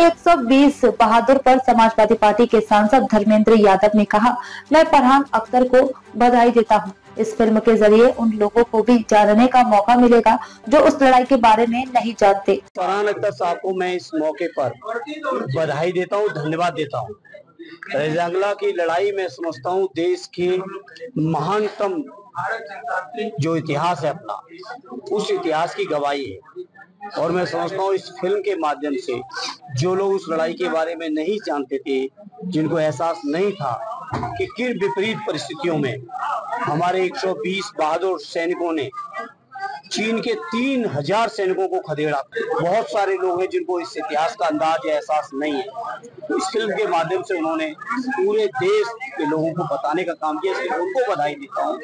120 बहादुर पर समाजवादी पार्टी के सांसद धर्मेंद्र यादव ने कहा, मैं फरहान अख्तर को बधाई देता हूं। इस फिल्म के जरिए उन लोगों को भी जानने का मौका मिलेगा जो उस लड़ाई के बारे में नहीं जानते। फरहान अख्तर साहब को मैं इस मौके पर बधाई देता हूं, धन्यवाद देता हूं। रजागला की लड़ाई में समझता हूं देश के महानतम जो इतिहास है अपना, उस इतिहास की गवाही है। और मैं समझता हूँ इस फिल्म के माध्यम से जो लोग उस लड़ाई के बारे में नहीं जानते थे, जिनको एहसास नहीं था कि किन विपरीत परिस्थितियों में हमारे 120 बहादुर सैनिकों ने चीन के 3000 सैनिकों को खदेड़ा। बहुत सारे लोग हैं जिनको इस इतिहास का अंदाज या एहसास नहीं है। तो इस फिल्म के माध्यम से उन्होंने पूरे देश के लोगों को बताने का काम किया, इसलिए उनको बधाई देता हूँ।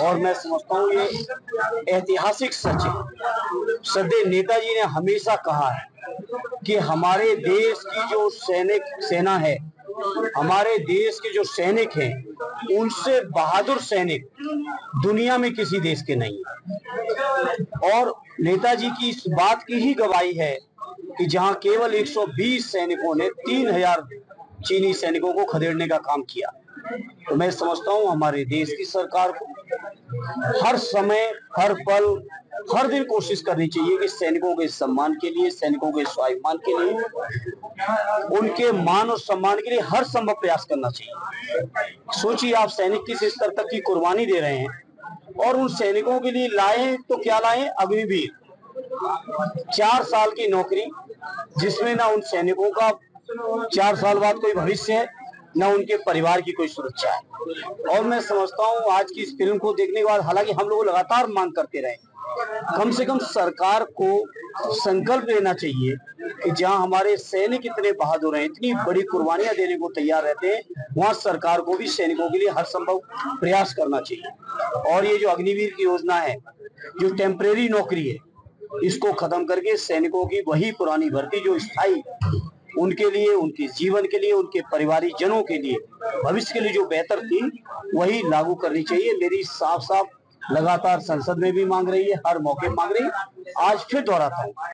और मैं समझता हूँ ये ऐतिहासिक सच है। श्रद्धेय नेताजी ने हमेशा कहा है कि हमारे देश की जो सेना है, हमारे देश के जो सैनिक हैं, उनसे बहादुर सैनिक दुनिया में किसी देश के नहीं है। और नेताजी की इस बात की ही गवाही है कि जहां केवल 120 सैनिकों ने 3000 चीनी सैनिकों को खदेड़ने का काम किया। तो मैं समझता हूं हमारे देश की सरकार को हर समय, हर पल, हर दिन कोशिश करनी चाहिए कि सैनिकों के सम्मान के लिए, सैनिकों के स्वाभिमान के लिए, उनके मान और सम्मान के लिए हर संभव प्रयास करना चाहिए। सोचिए आप सैनिक किस स्तर तक की कुर्बानी दे रहे हैं, और उन सैनिकों के लिए लाए तो क्या लाए, अग्निवीर 4 साल की नौकरी, जिसमें ना उन सैनिकों का 4 साल बाद कोई भविष्य है, न उनके परिवार की कोई सुरक्षा है। और मैं समझता हूं आज की इस फिल्म को देखने के बाद, हालांकि हम लोग लगातार मांग करते रहे, कम से कम सरकार को संकल्प लेना चाहिए कि जहां हमारे सैनिक इतने बहादुर हैं, इतनी बड़ी कुर्बानियां देने को तैयार रहते हैं, वहां सरकार को भी सैनिकों के लिए हर संभव प्रयास करना चाहिए। और ये जो अग्निवीर की योजना है, जो टेम्परेरी नौकरी है, इसको खत्म करके सैनिकों की वही पुरानी भर्ती जो स्थायी, उनके लिए, उनके जीवन के लिए, उनके परिवारिक जनों के लिए, भविष्य के लिए जो बेहतर थी, वही लागू करनी चाहिए। मेरी साफ साफ लगातार संसद में भी मांग रही है, हर मौके मांग रही है, आज फिर दोहराता हूं।